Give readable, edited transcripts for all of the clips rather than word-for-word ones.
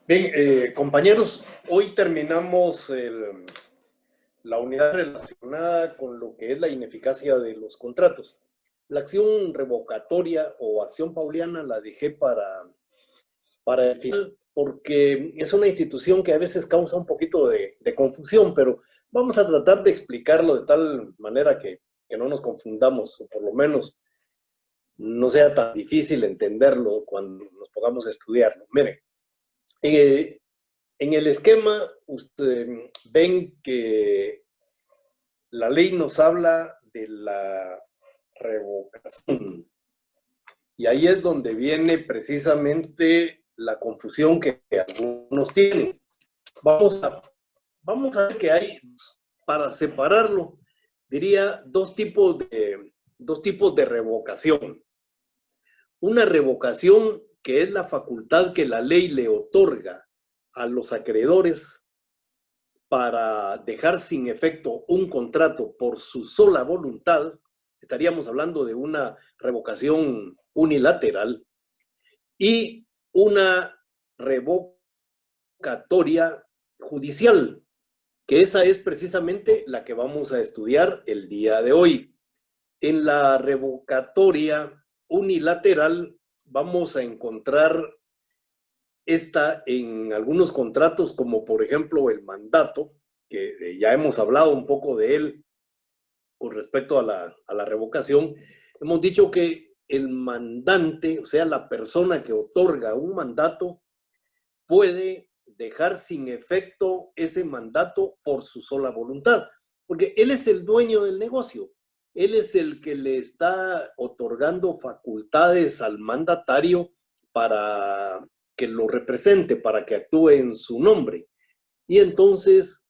Bien, compañeros, hoy terminamos la unidad relacionada con lo que es la ineficacia de los contratos. La acción revocatoria o acción pauliana la dejé para el final porque es una institución que a veces causa un poquito de confusión, pero vamos a tratar de explicarlo de tal manera que no nos confundamos, o por lo menos no sea tan difícil entenderlo cuando nos pongamos a estudiarlo. Miren, eh, en el esquema, ustedes ven que la ley nos habla de la revocación. Y ahí es donde viene precisamente la confusión que algunos tienen. Vamos a, vamos a ver que hay, para separarlo, diría dos tipos de revocación. Una revocación que es la facultad que la ley le otorga a los acreedores para dejar sin efecto un contrato por su sola voluntad, estaríamos hablando de una revocación unilateral, y una revocatoria judicial, que esa es precisamente la que vamos a estudiar el día de hoy. En la revocatoria unilateral vamos a encontrar esta en algunos contratos, como por ejemplo el mandato, que ya hemos hablado un poco de él con respecto a la revocación. Hemos dicho que el mandante, o sea, la persona que otorga un mandato, puede dejar sin efecto ese mandato por su sola voluntad, porque él es el dueño del negocio, él es el que le está otorgando facultades al mandatario para que lo represente, para que actúe en su nombre. Y entonces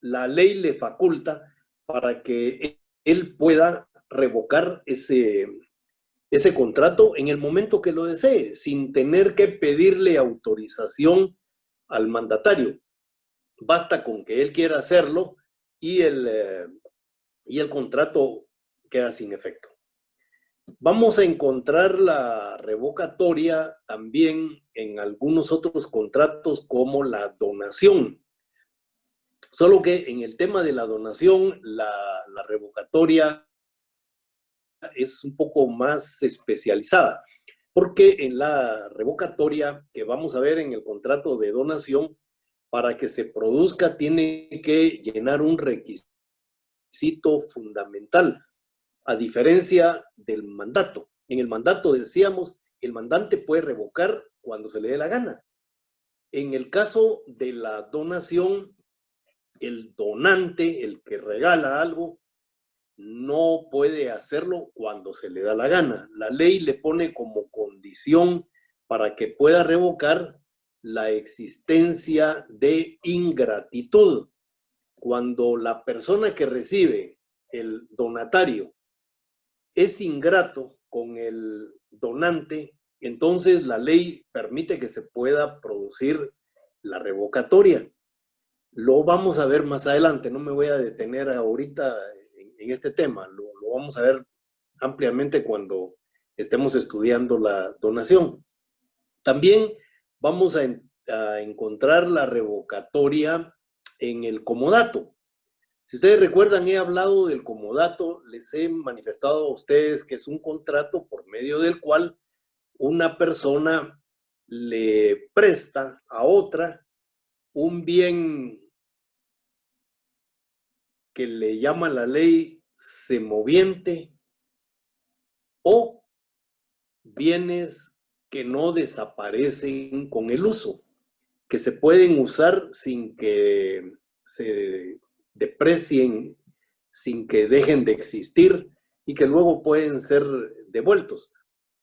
la ley le faculta para que él pueda revocar ese contrato en el momento que lo desee, sin tener que pedirle autorización al mandatario. Basta con que él quiera hacerlo y el contrato queda sin efecto. Vamos a encontrar la revocatoria también en algunos otros contratos como la donación. Solo que en el tema de la donación, la revocatoria es un poco más especializada, porque en la revocatoria que vamos a ver en el contrato de donación, para que se produzca tiene que llenar un requisito fundamental, a diferencia del mandato. En el mandato decíamos, el mandante puede revocar cuando se le dé la gana. En el caso de la donación, el donante, el que regala algo, no puede hacerlo cuando se le da la gana. La ley le pone como condición para que pueda revocar la existencia de ingratitud. Cuando la persona que recibe, el donatario, es ingrato con el donante, entonces la ley permite que se pueda producir la revocatoria. Lo vamos a ver más adelante, no me voy a detener ahorita en este tema, lo vamos a ver ampliamente cuando estemos estudiando la donación. También vamos a encontrar la revocatoria en el comodato. Si ustedes recuerdan, he hablado del comodato, les he manifestado a ustedes que es un contrato por medio del cual una persona le presta a otra un bien que le llama la ley semoviente o bienes que no desaparecen con el uso, que se pueden usar sin que se deprecien, sin que dejen de existir y que luego pueden ser devueltos.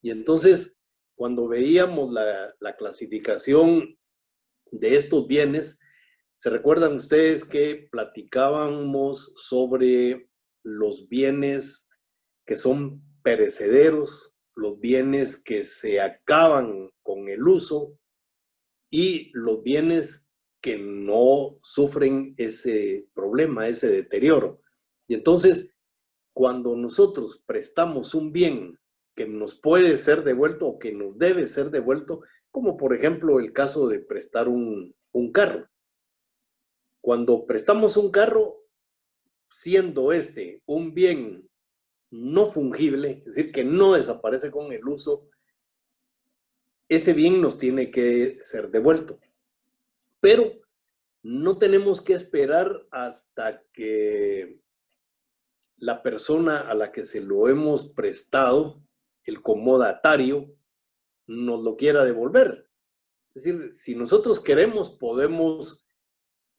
Y entonces, cuando veíamos la clasificación de estos bienes, ¿se recuerdan ustedes que platicábamos sobre los bienes que son perecederos, los bienes que se acaban con el uso y los bienes que no sufren ese problema, ese deterioro? Y entonces, cuando nosotros prestamos un bien que nos puede ser devuelto o que nos debe ser devuelto, como por ejemplo el caso de prestar un carro. Cuando prestamos un carro, siendo este un bien no fungible, es decir, que no desaparece con el uso, ese bien nos tiene que ser devuelto. Pero no tenemos que esperar hasta que la persona a la que se lo hemos prestado, el comodatario, nos lo quiera devolver. Es decir, si nosotros queremos, podemos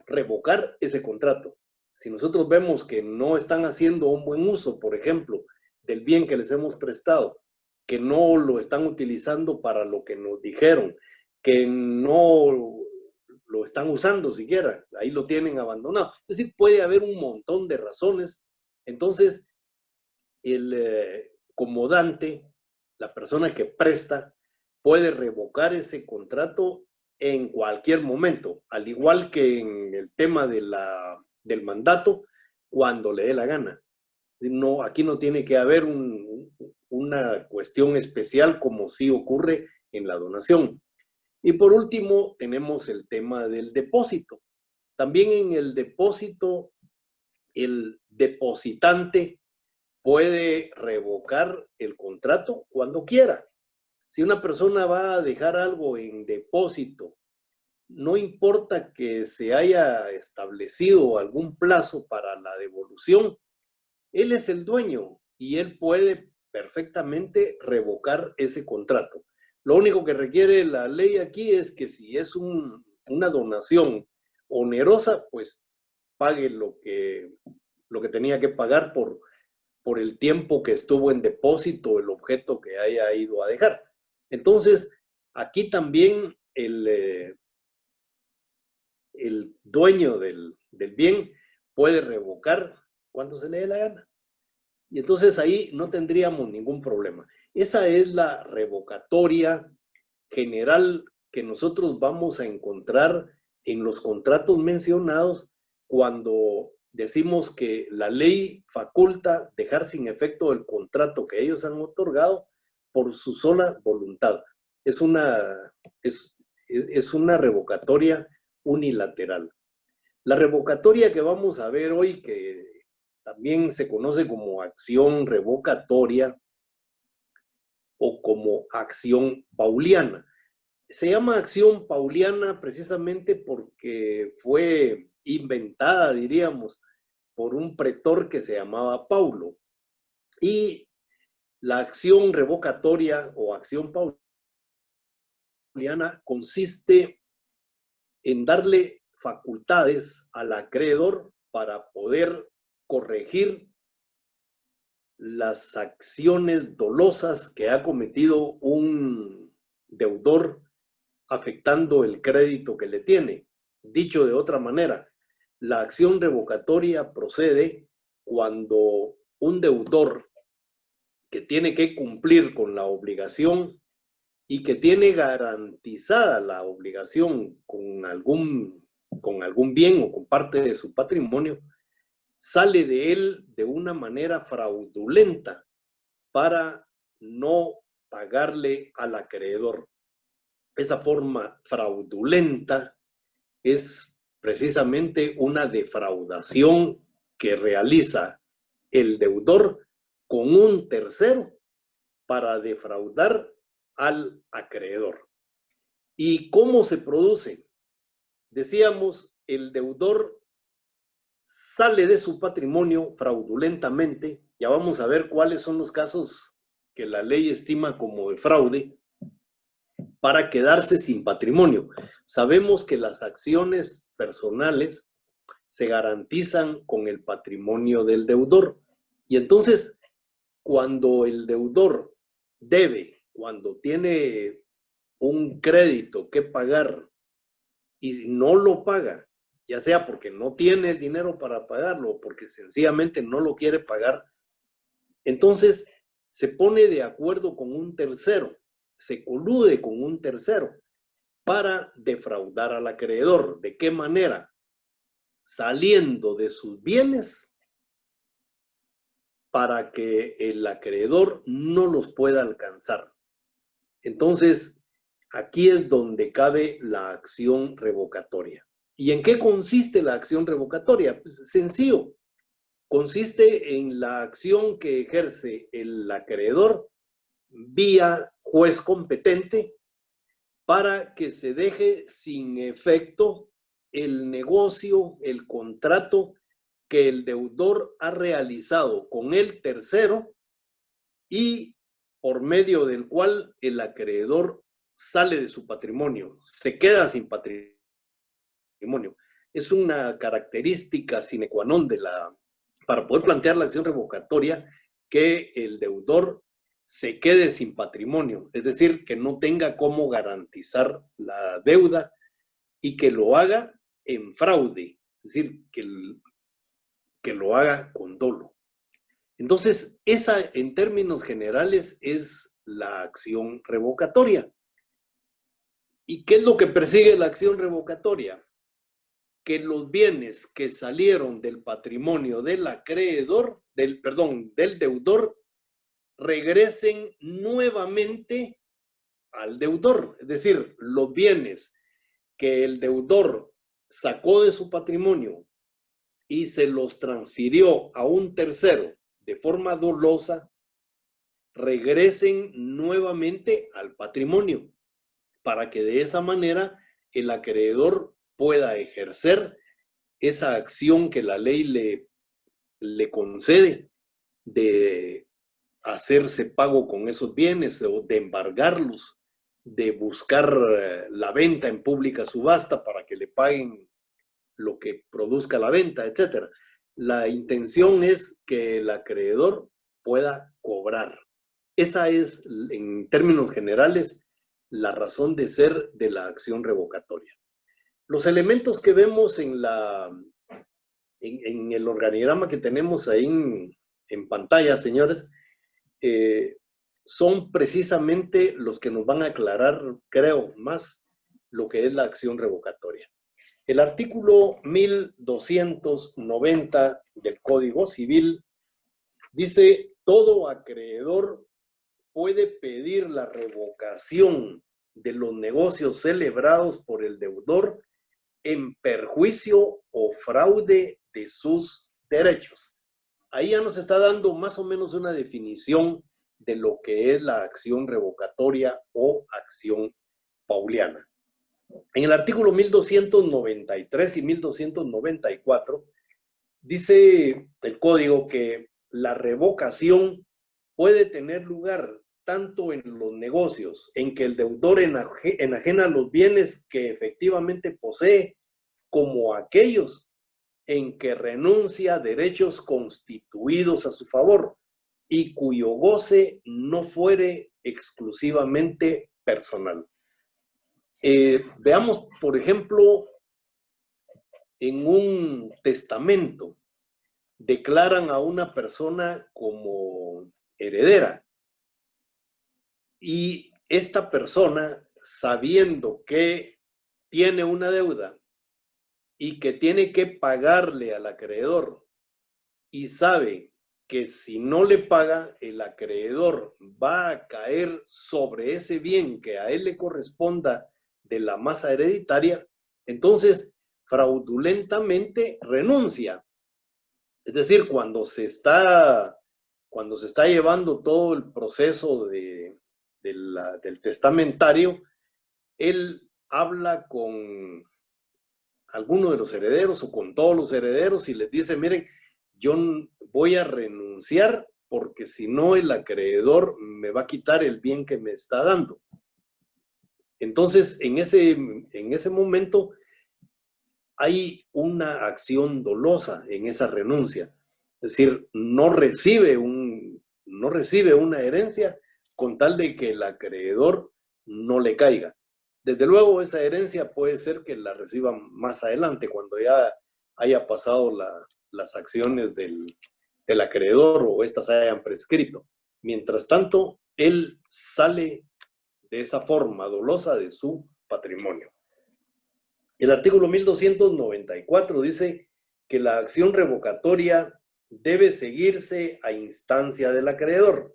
revocar ese contrato. Si nosotros vemos que no están haciendo un buen uso, por ejemplo, del bien que les hemos prestado, que no lo están utilizando para lo que nos dijeron, que no lo están usando siquiera, ahí lo tienen abandonado. Es decir, puede haber un montón de razones. Entonces, el comodante, la persona que presta, puede revocar ese contrato en cualquier momento, al igual que en el tema del mandato, cuando le dé la gana. No, aquí no tiene que haber una cuestión especial como sí ocurre en la donación. Y por último, tenemos el tema del depósito. También en el depósito, el depositante puede revocar el contrato cuando quiera. Si una persona va a dejar algo en depósito, no importa que se haya establecido algún plazo para la devolución, él es el dueño y él puede perfectamente revocar ese contrato. Lo único que requiere la ley aquí es que si es una donación onerosa, pues pague lo que tenía que pagar por el tiempo que estuvo en depósito el objeto que haya ido a dejar. Entonces, aquí también el dueño del bien puede revocar cuando se le dé la gana. Y entonces ahí no tendríamos ningún problema. Esa es la revocatoria general que nosotros vamos a encontrar en los contratos mencionados cuando decimos que la ley faculta dejar sin efecto el contrato que ellos han otorgado por su sola voluntad. Es una revocatoria unilateral. La revocatoria que vamos a ver hoy, que también se conoce como acción revocatoria o como acción pauliana. Se llama acción pauliana precisamente porque fue inventada, diríamos, por un pretor que se llamaba Paulo. Y la acción revocatoria o acción pauliana consiste en darle facultades al acreedor para poder corregir las acciones dolosas que ha cometido un deudor afectando el crédito que le tiene. Dicho de otra manera, la acción revocatoria procede cuando un deudor que tiene que cumplir con la obligación y que tiene garantizada la obligación con algún bien o con parte de su patrimonio, sale de él de una manera fraudulenta para no pagarle al acreedor. Esa forma fraudulenta es precisamente una defraudación que realiza el deudor con un tercero para defraudar al acreedor. ¿Y cómo se produce? Decíamos, el deudor sale de su patrimonio fraudulentamente. Ya vamos a ver cuáles son los casos que la ley estima como de fraude para quedarse sin patrimonio. Sabemos que las acciones personales se garantizan con el patrimonio del deudor. Y entonces, cuando el deudor debe, cuando tiene un crédito que pagar y no lo paga, ya sea porque no tiene el dinero para pagarlo o porque sencillamente no lo quiere pagar, entonces se pone de acuerdo con un tercero, se colude con un tercero para defraudar al acreedor. ¿De qué manera? Saliendo de sus bienes para que el acreedor no los pueda alcanzar. Entonces, Aquí es donde cabe la acción revocatoria. ¿Y en qué consiste la acción revocatoria? Pues sencillo. Consiste en la acción que ejerce el acreedor vía juez competente para que se deje sin efecto el negocio, el contrato que el deudor ha realizado con el tercero y por medio del cual el acreedor sale de su patrimonio, se queda sin patrimonio. Es una característica sine qua non para poder plantear la acción revocatoria, que el deudor se quede sin patrimonio, es decir, que no tenga cómo garantizar la deuda y que lo haga en fraude, es decir, que lo haga con dolo. Entonces, esa en términos generales es la acción revocatoria. ¿Y qué es lo que persigue la acción revocatoria? Que los bienes que salieron del patrimonio del acreedor, del deudor, regresen nuevamente al deudor. Es decir, los bienes que el deudor sacó de su patrimonio y se los transfirió a un tercero de forma dolosa, regresen nuevamente al patrimonio, para que de esa manera el acreedor pueda ejercer esa acción que la ley le concede de hacerse pago con esos bienes o de embargarlos, de buscar la venta en pública subasta para que le paguen lo que produzca la venta, etc. La intención es que el acreedor pueda cobrar. Esa es, en términos generales, la razón de ser de la acción revocatoria. Los elementos que vemos en el organigrama que tenemos ahí en pantalla, señores, son precisamente los que nos van a aclarar, creo, más lo que es la acción revocatoria. El artículo 1290 del Código Civil dice: todo acreedor puede pedir la revocación de los negocios celebrados por el deudor en perjuicio o fraude de sus derechos. Ahí ya nos está dando más o menos una definición de lo que es la acción revocatoria o acción pauliana. En el artículo 1293 y 1294 dice el código que la revocación puede tener lugar tanto en los negocios en que el deudor enajena los bienes que efectivamente posee, como aquellos en que renuncia a derechos constituidos a su favor y cuyo goce no fuere exclusivamente personal. Veamos, por ejemplo, en un testamento declaran a una persona como heredera y esta persona, sabiendo que tiene una deuda y que tiene que pagarle al acreedor y sabe que si no le paga, el acreedor va a caer sobre ese bien que a él le corresponda de la masa hereditaria, entonces fraudulentamente renuncia. Es decir, cuando se está llevando todo el proceso del testamentario, él habla con alguno de los herederos o con todos los herederos y les dice: miren, yo voy a renunciar porque si no el acreedor me va a quitar el bien que me está dando. Entonces, en ese momento hay una acción dolosa en esa renuncia. Es decir, no recibe una herencia con tal de que el acreedor no le caiga. Desde luego, esa herencia puede ser que la reciba más adelante, cuando ya haya pasado las acciones del acreedor o estas hayan prescrito. Mientras tanto, él sale de esa forma dolosa de su patrimonio. El artículo 1294 dice que la acción revocatoria debe seguirse a instancia del acreedor.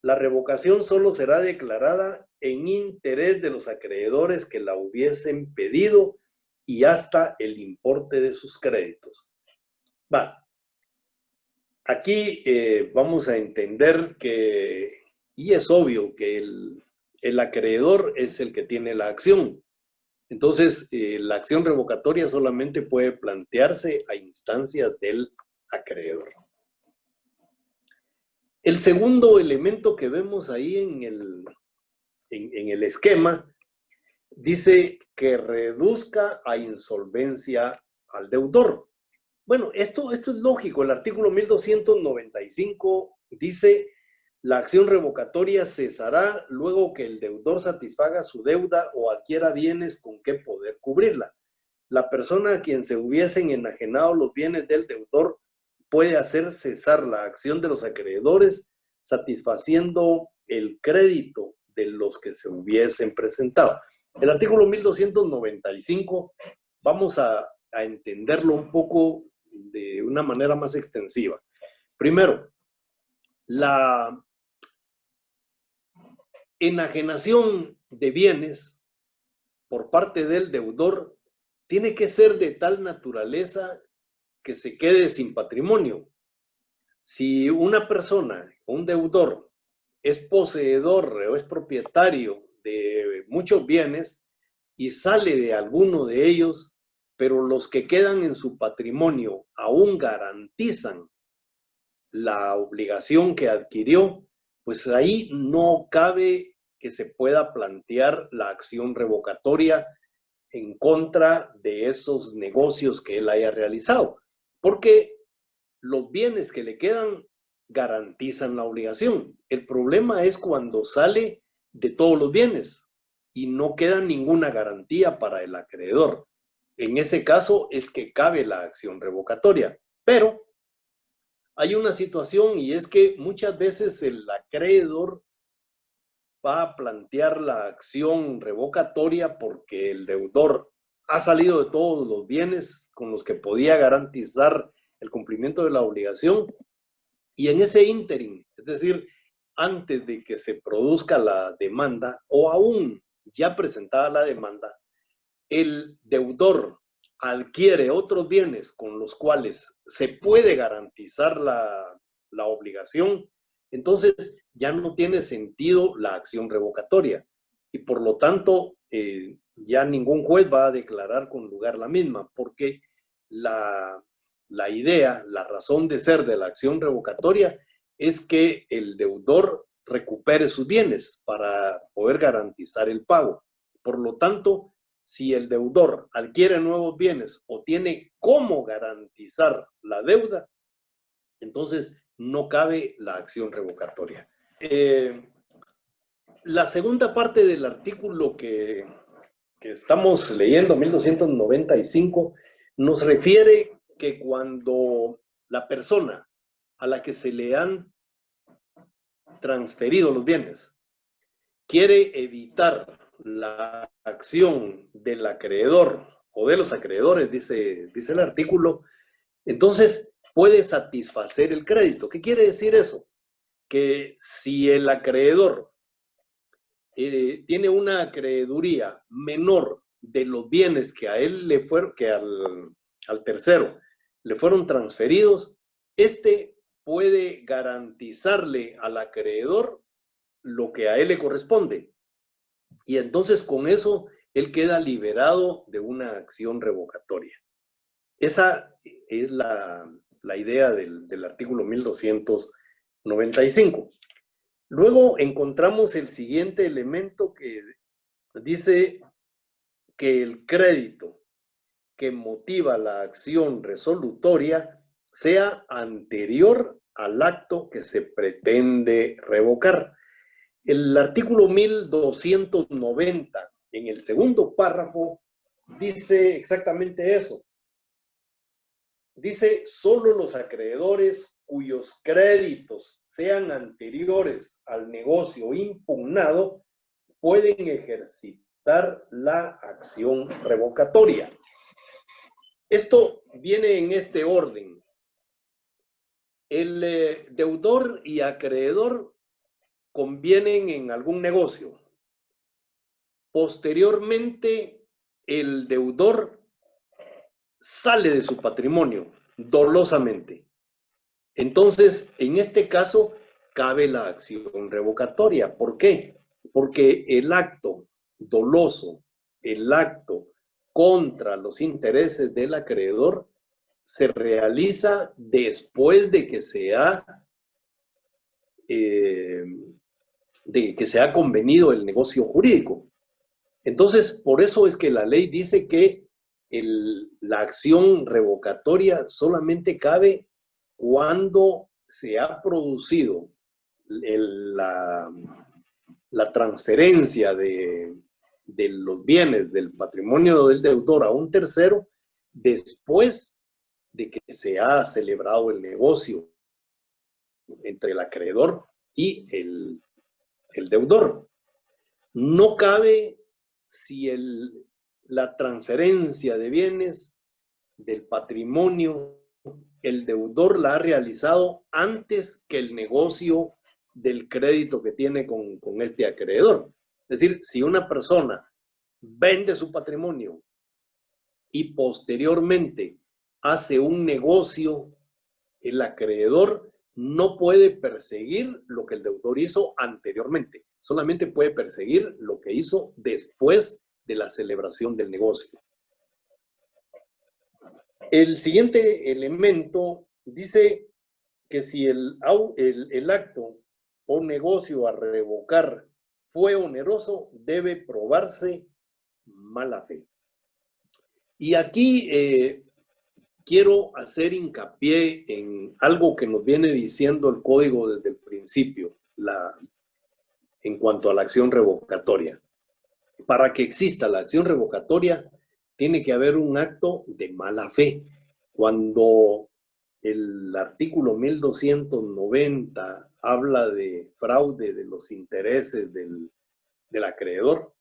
la revocación solo será declarada en interés de los acreedores que la hubiesen pedido y hasta el importe de sus créditos. Va. Aquí vamos a entender que, y es obvio que el acreedor es el que tiene la acción. Entonces, la acción revocatoria solamente puede plantearse a instancias del acreedor. El segundo elemento que vemos ahí en el esquema dice que reduzca a insolvencia al deudor. Bueno, esto es lógico. El artículo 1295 dice: la acción revocatoria cesará luego que el deudor satisfaga su deuda o adquiera bienes con que poder cubrirla. La persona a quien se hubiesen enajenado los bienes del deudor puede hacer cesar la acción de los acreedores satisfaciendo el crédito de los que se hubiesen presentado. El artículo 1295 vamos a entenderlo un poco de una manera más extensiva. Primero, la enajenación de bienes por parte del deudor tiene que ser de tal naturaleza que se quede sin patrimonio. Si una persona, un deudor, es poseedor o es propietario de muchos bienes y sale de alguno de ellos, pero los que quedan en su patrimonio aún garantizan la obligación que adquirió, pues ahí no cabe que se pueda plantear la acción revocatoria en contra de esos negocios que él haya realizado, porque los bienes que le quedan garantizan la obligación. El problema es cuando sale de todos los bienes y no queda ninguna garantía para el acreedor. En ese caso es que cabe la acción revocatoria, pero hay una situación y es que muchas veces el acreedor va a plantear la acción revocatoria porque el deudor ha salido de todos los bienes con los que podía garantizar el cumplimiento de la obligación y en ese ínterin, es decir, antes de que se produzca la demanda o aún ya presentada la demanda, el deudor adquiere otros bienes con los cuales se puede garantizar la obligación, entonces ya no tiene sentido la acción revocatoria y por lo tanto ya ningún juez va a declarar con lugar la misma, porque la idea, la razón de ser de la acción revocatoria es que el deudor recupere sus bienes para poder garantizar el pago. Por lo tanto, si el deudor adquiere nuevos bienes o tiene cómo garantizar la deuda, entonces no cabe la acción revocatoria. La segunda parte del artículo que estamos leyendo, 1295, nos refiere que cuando la persona a la que se le han transferido los bienes quiere evitar la acción del acreedor o de los acreedores, dice el artículo, entonces puede satisfacer el crédito. ¿Qué quiere decir eso? Que si el acreedor tiene una acreeduría menor de los bienes que a él le fueron, que al tercero le fueron transferidos, este puede garantizarle al acreedor lo que a él le corresponde. Y entonces con eso él queda liberado de una acción revocatoria. Esa es la idea del artículo 1295. Luego encontramos el siguiente elemento que dice que el crédito que motiva la acción resolutoria sea anterior al acto que se pretende revocar. El artículo 1290, en el segundo párrafo, dice exactamente eso. Dice: solo los acreedores cuyos créditos sean anteriores al negocio impugnado pueden ejercitar la acción revocatoria. Esto viene en este orden. El deudor y acreedor convienen en algún negocio. Posteriormente, el deudor sale de su patrimonio dolosamente. Entonces, en este caso, cabe la acción revocatoria. ¿Por qué? Porque el acto doloso, el acto contra los intereses del acreedor, se realiza después de que se ha convenido el negocio jurídico. Entonces, por eso es que la ley dice que la acción revocatoria solamente cabe cuando se ha producido la transferencia de los bienes del patrimonio del deudor a un tercero después de que se ha celebrado el negocio entre el acreedor y el deudor. No cabe si la transferencia de bienes del patrimonio, el deudor la ha realizado antes que el negocio del crédito que tiene con este acreedor. Es decir, si una persona vende su patrimonio y posteriormente hace un negocio, el acreedor no puede perseguir lo que el deudor hizo anteriormente. Solamente puede perseguir lo que hizo después de la celebración del negocio. El siguiente elemento dice que si el acto o negocio a revocar fue oneroso, debe probarse mala fe. Y aquí quiero hacer hincapié en algo que nos viene diciendo el código desde el principio, en cuanto a la acción revocatoria. Para que exista la acción revocatoria, tiene que haber un acto de mala fe. Cuando el artículo 1290 habla de fraude de los intereses del acreedor,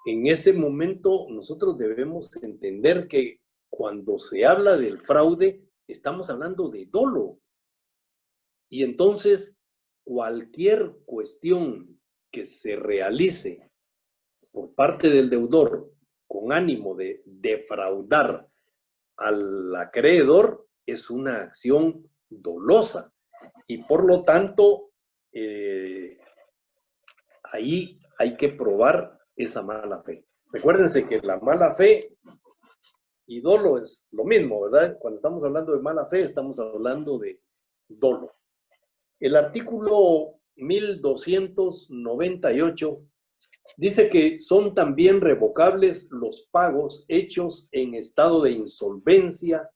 en ese momento nosotros debemos entender que cuando se habla del fraude, estamos hablando de dolo. Y entonces, cualquier cuestión que se realice por parte del deudor con ánimo de defraudar al acreedor es una acción dolosa. Y por lo tanto, ahí hay que probar esa mala fe. Recuérdense que la mala fe y dolo es lo mismo, ¿verdad? Cuando estamos hablando de mala fe, estamos hablando de dolo. El artículo 1298 dice que son también revocables los pagos hechos en estado de insolvencia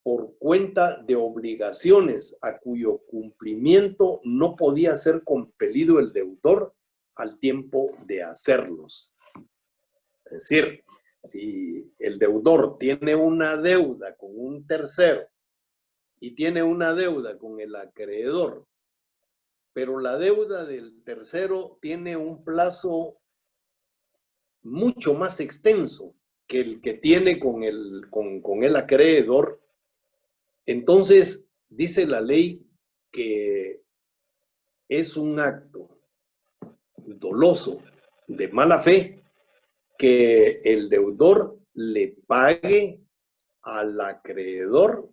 por cuenta de obligaciones a cuyo cumplimiento no podía ser compelido el deudor al tiempo de hacerlos. Es decir, si el deudor tiene una deuda con un tercero y tiene una deuda con el acreedor, pero la deuda del tercero tiene un plazo mucho más extenso que el que tiene con el acreedor, entonces dice la ley que es un acto doloso de mala fe que el deudor le pague al acreedor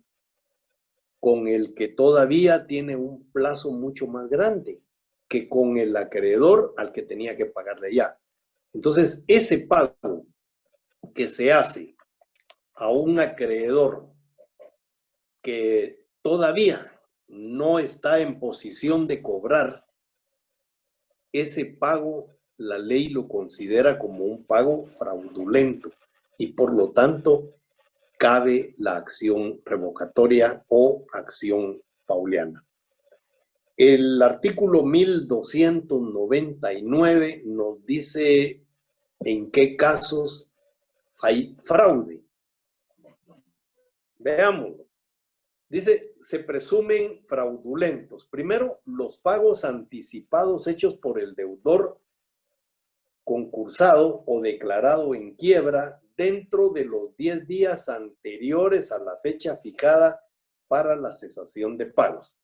con el que todavía tiene un plazo mucho más grande que con el acreedor al que tenía que pagarle ya. Entonces, ese pago que se hace a un acreedor que todavía no está en posición de cobrar, ese pago la ley lo considera como un pago fraudulento y por lo tanto cabe la acción revocatoria o acción pauliana. El artículo 1299 nos dice en qué casos hay fraude. Veámoslo. Dice, se presumen fraudulentos. Primero, los pagos anticipados hechos por el deudor concursado o declarado en quiebra dentro de los 10 días anteriores a la fecha fijada para la cesación de pagos.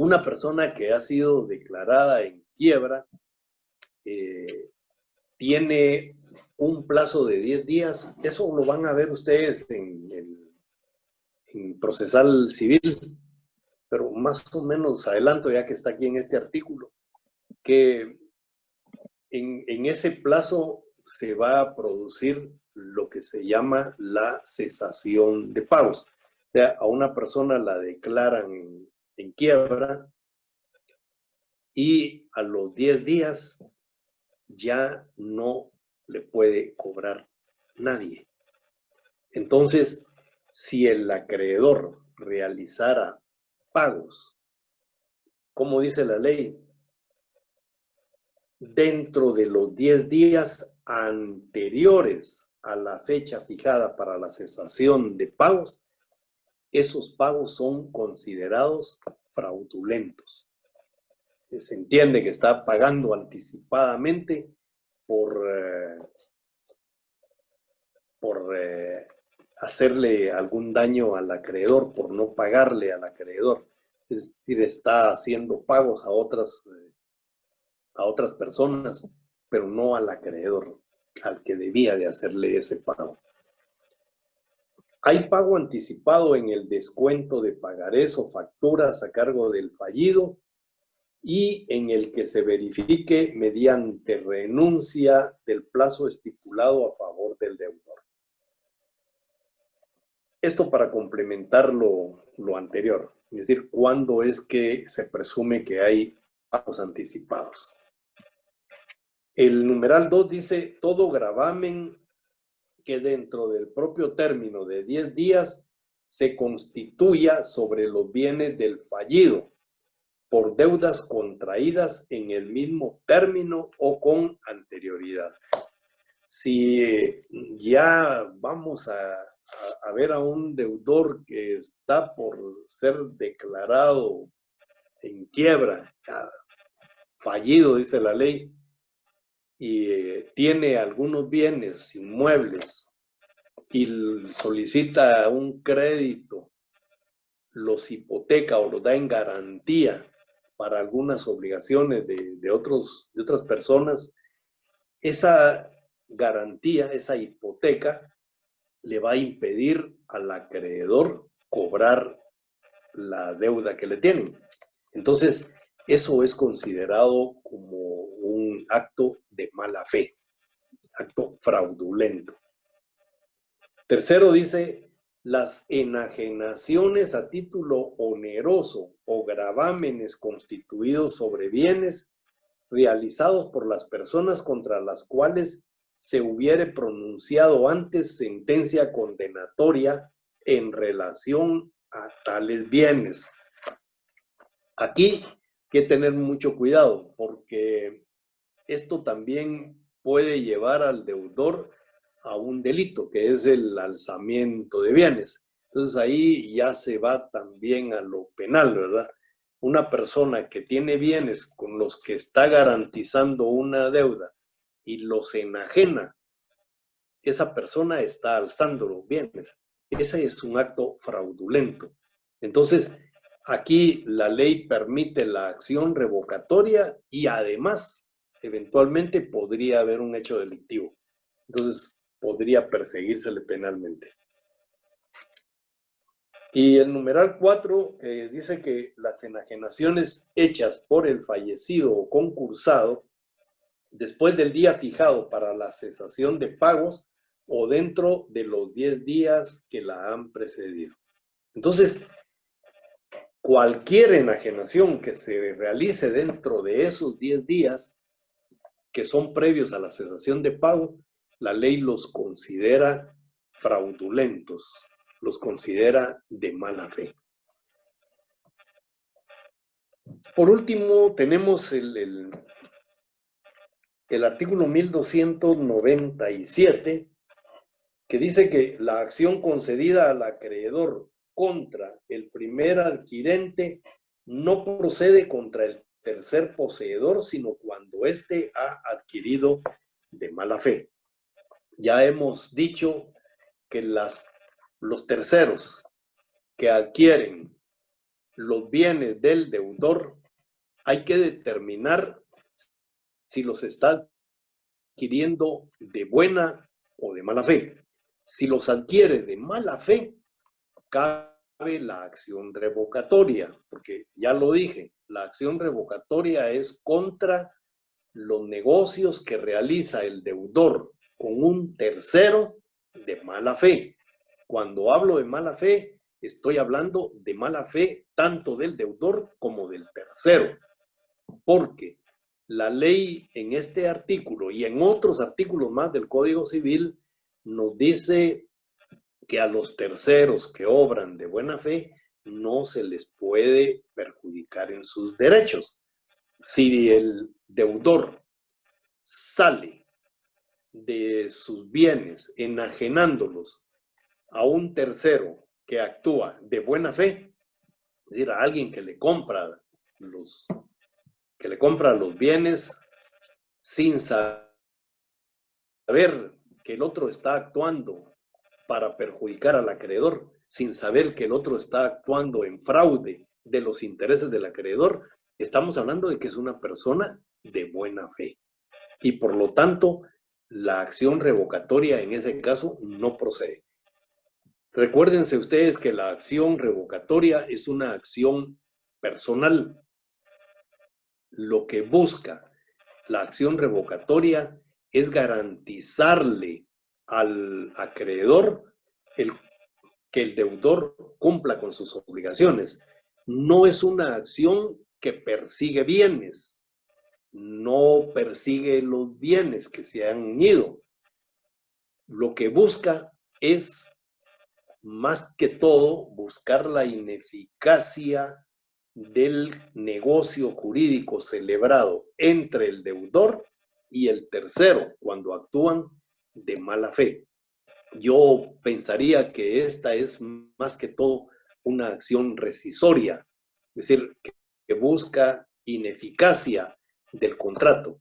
Una persona que ha sido declarada en quiebra tiene un plazo de 10 días. Eso lo van a ver ustedes en procesal civil, pero más o menos adelanto, ya que está aquí en este artículo, que en ese plazo se va a producir lo que se llama la cesación de pagos. O sea, a una persona la declaran en quiebra y a los 10 días ya no le puede cobrar nadie. Entonces, si el acreedor realizara pagos, como dice la ley, dentro de los 10 días anteriores a la fecha fijada para la cesación de pagos, esos pagos son considerados fraudulentos. Se entiende que está pagando anticipadamente por hacerle algún daño al acreedor, por no pagarle al acreedor. Es decir, está haciendo pagos a otras personas, pero no al acreedor, al que debía de hacerle ese pago. Hay pago anticipado en el descuento de pagarés o facturas a cargo del fallido y en el que se verifique mediante renuncia del plazo estipulado a favor del deudor. Esto para complementar lo anterior, es decir, ¿cuándo es que se presume que hay pagos anticipados? El numeral 2 dice, todo gravamen que dentro del propio término de 10 días se constituya sobre los bienes del fallido por deudas contraídas en el mismo término o con anterioridad. Si ya vamos a ver a un deudor que está por ser declarado en quiebra, fallido, dice la ley, y tiene algunos bienes inmuebles y solicita un crédito, los hipoteca o los da en garantía para algunas obligaciones de otras personas, esa garantía, esa hipoteca, le va a impedir al acreedor cobrar la deuda que le tienen. Entonces, eso es considerado como un acto de mala fe, acto fraudulento. Tercero dice, las enajenaciones a título oneroso o gravámenes constituidos sobre bienes realizados por las personas contra las cuales se hubiere pronunciado antes sentencia condenatoria en relación a tales bienes. Aquí hay que tener mucho cuidado porque esto también puede llevar al deudor a un delito, que es el alzamiento de bienes. Entonces ahí ya se va también a lo penal, ¿verdad? Una persona que tiene bienes con los que está garantizando una deuda y los enajena, esa persona está alzando los bienes. Ese es un acto fraudulento. Entonces, aquí la ley permite la acción revocatoria y además, eventualmente, podría haber un hecho delictivo. Entonces, podría perseguírsele penalmente. Y el numeral 4 dice que las enajenaciones hechas por el fallecido o concursado después del día fijado para la cesación de pagos o dentro de los 10 días que la han precedido. Entonces, cualquier enajenación que se realice dentro de esos 10 días que son previos a la cesación de pago, la ley los considera fraudulentos, los considera de mala fe. Por último, tenemos el artículo 1297, que dice que la acción concedida al acreedor contra el primer adquirente no procede contra el tercer poseedor, sino cuando éste ha adquirido de mala fe. Ya hemos dicho que los terceros que adquieren los bienes del deudor, hay que determinar si los está adquiriendo de buena o de mala fe. Si los adquiere de mala fe, cabe la acción revocatoria, porque ya lo dije, la acción revocatoria es contra los negocios que realiza el deudor con un tercero de mala fe. Cuando hablo de mala fe, estoy hablando de mala fe tanto del deudor como del tercero, porque la ley en este artículo y en otros artículos más del Código Civil nos dice que a los terceros que obran de buena fe no se les puede perjudicar en sus derechos. Si el deudor sale de sus bienes enajenándolos a un tercero que actúa de buena fe, es decir, a alguien que le compra los bienes sin saber que el otro está actuando para perjudicar al acreedor, sin saber que el otro está actuando en fraude de los intereses del acreedor, estamos hablando de que es una persona de buena fe. Y por lo tanto, la acción revocatoria en ese caso no procede. Recuérdense ustedes que la acción revocatoria es una acción personal. Lo que busca la acción revocatoria es garantizarle al acreedor que el deudor cumpla con sus obligaciones. No es una acción que persigue bienes, no persigue los bienes que se han ido. Lo que busca es, más que todo, buscar la ineficacia del negocio jurídico celebrado entre el deudor y el tercero cuando actúan de mala fe. Yo pensaría que esta es más que todo una acción rescisoria, es decir, que busca ineficacia del contrato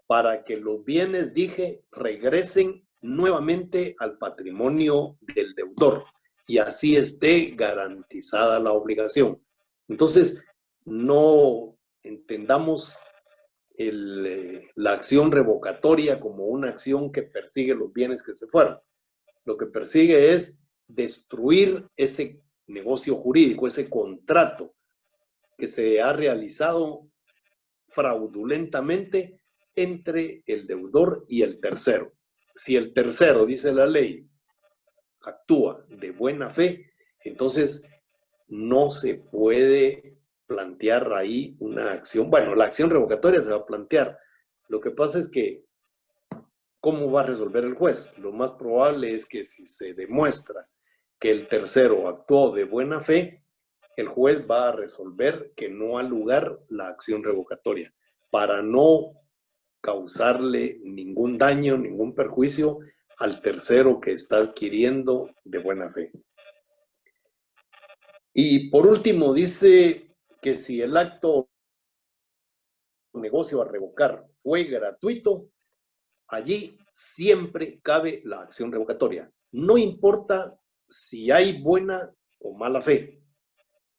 para que los bienes, dije, regresen nuevamente al patrimonio del deudor y así esté garantizada la obligación. Entonces, no entendamos la acción revocatoria como una acción que persigue los bienes que se fueron. Lo que persigue es destruir ese negocio jurídico, ese contrato que se ha realizado fraudulentamente entre el deudor y el tercero. Si el tercero, dice la ley, actúa de buena fe, entonces no se puede plantear ahí una acción. Bueno, la acción revocatoria se va a plantear. Lo que pasa es que, ¿cómo va a resolver el juez? Lo más probable es que si se demuestra que el tercero actuó de buena fe, el juez va a resolver que no ha lugar la acción revocatoria para no causarle ningún daño, ningún perjuicio al tercero que está adquiriendo de buena fe. Y por último, dice que si el acto o negocio a revocar fue gratuito, allí siempre cabe la acción revocatoria. No importa si hay buena o mala fe.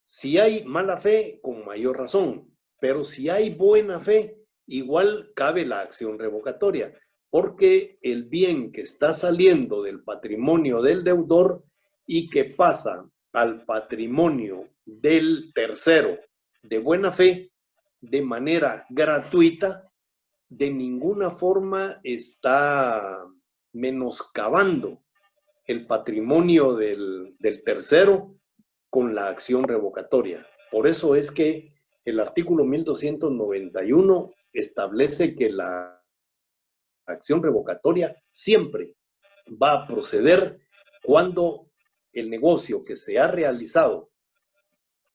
Si hay mala fe, con mayor razón. Pero si hay buena fe, igual cabe la acción revocatoria. Porque el bien que está saliendo del patrimonio del deudor y que pasa al patrimonio del tercero de buena fe de manera gratuita, de ninguna forma está menoscabando el patrimonio del tercero con la acción revocatoria. Por eso es que el artículo 1291 establece que la acción revocatoria siempre va a proceder cuando el negocio que se ha realizado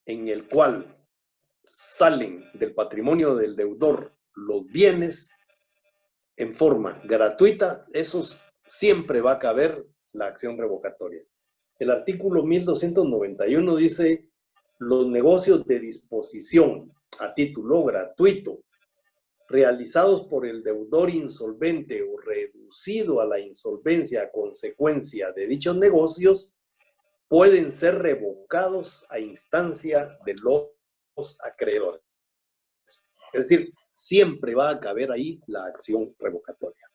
en el cual salen del patrimonio del deudor los bienes en forma gratuita, esos siempre va a caber la acción revocatoria. El artículo 1291 dice: los negocios de disposición a título gratuito realizados por el deudor insolvente o reducido a la insolvencia a consecuencia de dichos negocios pueden ser revocados a instancia de los acreedores. Es decir, siempre va a caber ahí la acción revocatoria.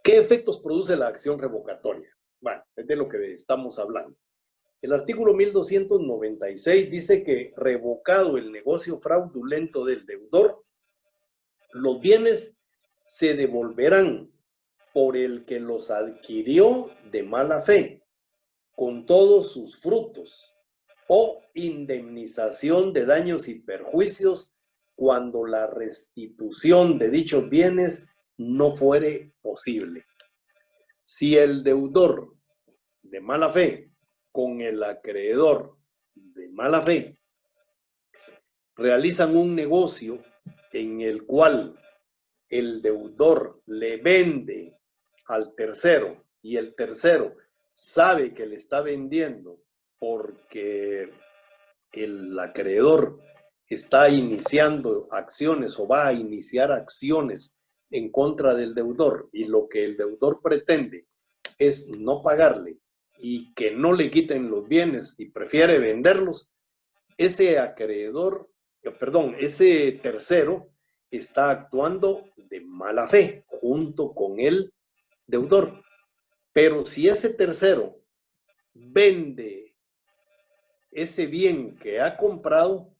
¿Qué efectos produce la acción revocatoria? Bueno, es de lo que estamos hablando. El artículo 1296 dice que revocado el negocio fraudulento del deudor, los bienes se devolverán por el que los adquirió de mala fe, con todos sus frutos, o indemnización de daños y perjuicios cuando la restitución de dichos bienes no fuere posible. Si el deudor de mala fe con el acreedor de mala fe realizan un negocio en el cual el deudor le vende al tercero y el tercero sabe que le está vendiendo porque el acreedor está iniciando acciones o va a iniciar acciones en contra del deudor y lo que el deudor pretende es no pagarle y que no le quiten los bienes y prefiere venderlos, ese acreedor, ese tercero está actuando de mala fe junto con el deudor. Pero si ese tercero vende ese bien que ha comprado,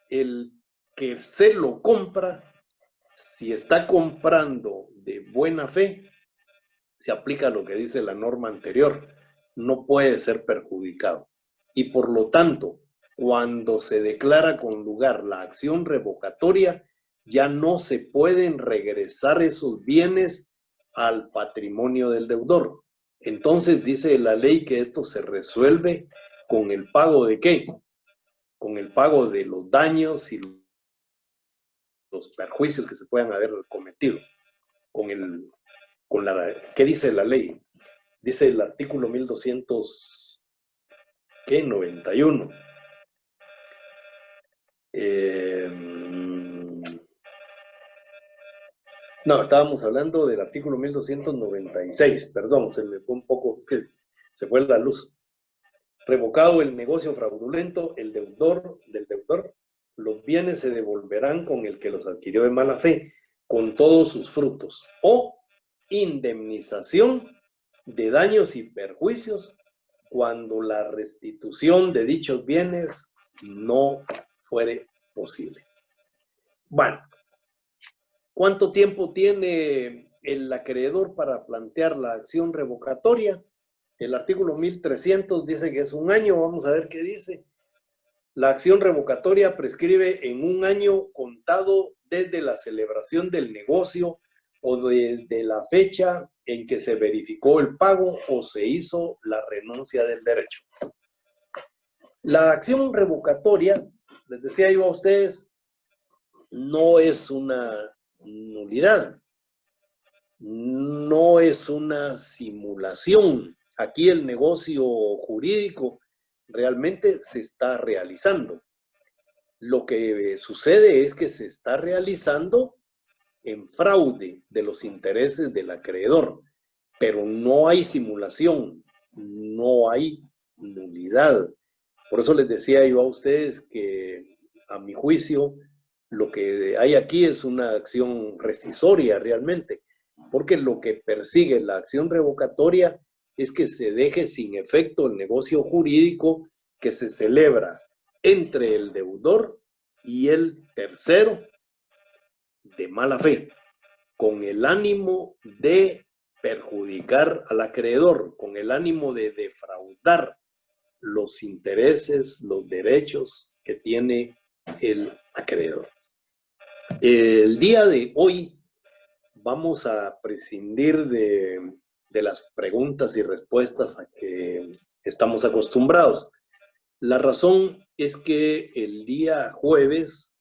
el que se lo compra, si está comprando de buena fe, se aplica lo que dice la norma anterior, no puede ser perjudicado. Y por lo tanto, cuando se declara con lugar la acción revocatoria, ya no se pueden regresar esos bienes al patrimonio del deudor. Entonces dice la ley que esto se resuelve con el pago de ¿qué? Con el pago de los daños y los perjuicios que se puedan haber cometido. ¿Qué dice la ley? Dice el artículo 1291. No, estábamos hablando del artículo 1296, perdón, se me fue un poco, es que se fue la luz. Revocado el negocio fraudulento, el deudor del deudor, los bienes se devolverán con el que los adquirió de mala fe, con todos sus frutos, o indemnización de daños y perjuicios cuando la restitución de dichos bienes no fuere posible. Bueno, ¿cuánto tiempo tiene el acreedor para plantear la acción revocatoria? El artículo 1300 dice que es un año. Vamos a ver qué dice. La acción revocatoria prescribe en un año contado desde la celebración del negocio o desde la fecha en que se verificó el pago o se hizo la renuncia del derecho. La acción revocatoria, les decía yo a ustedes, no es una nulidad, no es una simulación. Aquí el negocio jurídico realmente se está realizando. Lo que sucede es que se está realizando en fraude de los intereses del acreedor, pero no hay simulación, no hay nulidad. Por eso les decía yo a ustedes que, a mi juicio, lo que hay aquí es una acción rescisoria realmente, porque lo que persigue la acción revocatoria es que se deje sin efecto el negocio jurídico que se celebra entre el deudor y el tercero de mala fe, con el ánimo de perjudicar al acreedor, con el ánimo de defraudar los intereses, los derechos que tiene el acreedor. El día de hoy vamos a prescindir de las preguntas y respuestas a que estamos acostumbrados. La razón es que el día jueves,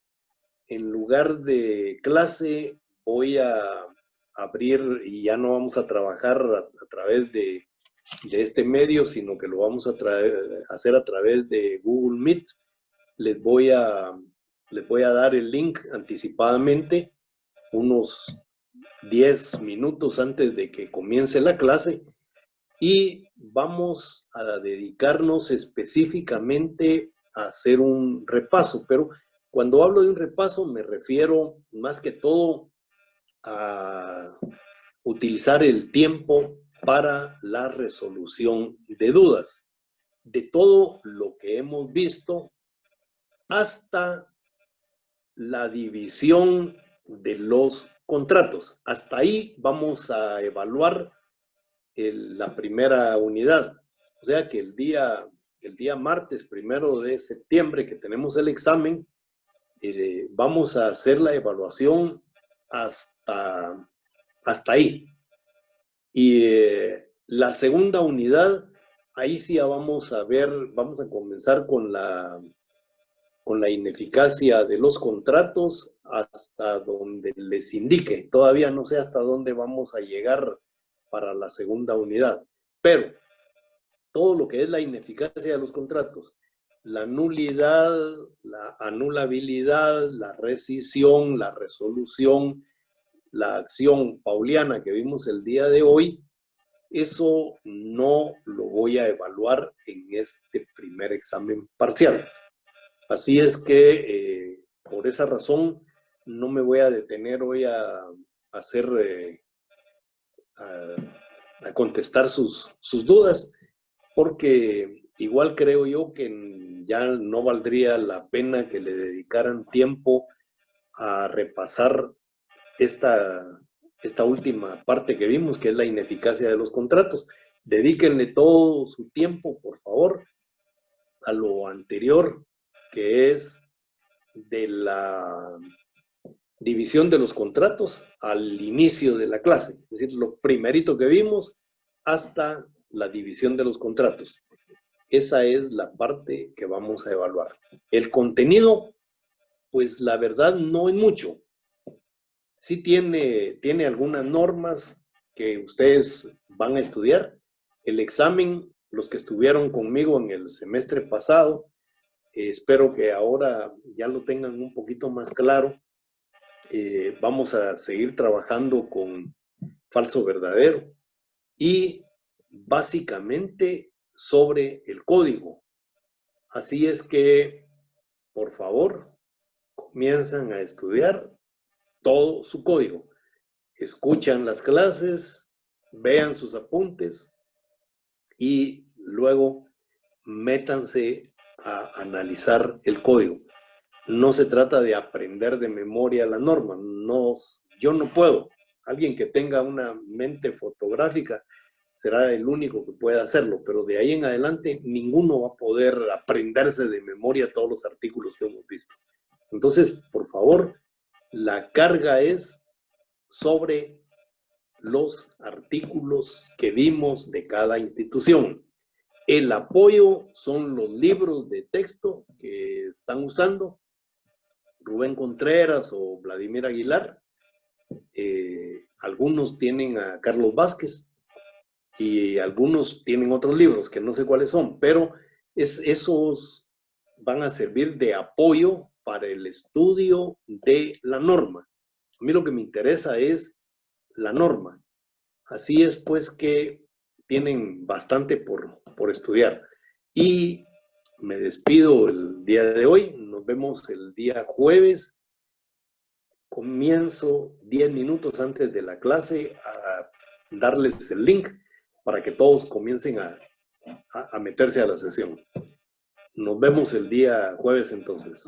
en lugar de clase, voy a abrir y ya no vamos a trabajar a través de este medio, sino que lo vamos a hacer a través de Google Meet. Les voy a dar el link anticipadamente, unos 10 minutos antes de que comience la clase, y vamos a dedicarnos específicamente a hacer un repaso, pero cuando hablo de un repaso me refiero más que todo a utilizar el tiempo para la resolución de dudas, de todo lo que hemos visto hasta la división de los contratos. Hasta ahí vamos a evaluar la primera unidad. O sea que el día martes 1 de septiembre que tenemos el examen, vamos a hacer la evaluación hasta ahí. Y la segunda unidad, ahí sí ya vamos a ver, vamos a comenzar con la ineficacia de los contratos hasta donde les indique. Todavía no sé hasta dónde vamos a llegar para la segunda unidad, pero todo lo que es la ineficacia de los contratos, la nulidad, la anulabilidad, la rescisión, la resolución, la acción pauliana que vimos el día de hoy, eso no lo voy a evaluar en este primer examen parcial. Así es que por esa razón no me voy a detener hoy a hacer, a contestar sus dudas, porque igual creo yo que ya no valdría la pena que le dedicaran tiempo a repasar esta última parte que vimos, que es la ineficacia de los contratos. Dedíquenle todo su tiempo, por favor, a lo anterior, que es de la división de los contratos al inicio de la clase. Es decir, lo primerito que vimos hasta la división de los contratos. Esa es la parte que vamos a evaluar. El contenido, pues la verdad no es mucho. Sí tiene algunas normas que ustedes van a estudiar. El examen, los que estuvieron conmigo en el semestre pasado, espero que ahora ya lo tengan un poquito más claro. Vamos a seguir trabajando con falso verdadero y básicamente sobre el código. Así es que, por favor, comienzan a estudiar todo su código. Escuchan las clases, vean sus apuntes y luego métanse a analizar el código. No se trata de aprender de memoria la norma. No, yo no puedo. Alguien que tenga una mente fotográfica será el único que pueda hacerlo, pero de ahí en adelante ninguno va a poder aprenderse de memoria todos los artículos que hemos visto. Entonces, por favor, la carga es sobre los artículos que vimos de cada institución. El apoyo son los libros de texto que están usando Rubén Contreras o Vladimir Aguilar. Algunos tienen a Carlos Vázquez y algunos tienen otros libros que no sé cuáles son, pero esos van a servir de apoyo para el estudio de la norma. A mí lo que me interesa es la norma. Así es pues que tienen bastante por estudiar. Y me despido el día de hoy. Nos vemos el día jueves. Comienzo 10 minutos antes de la clase a darles el link para que todos comiencen a meterse a la sesión. Nos vemos el día jueves entonces.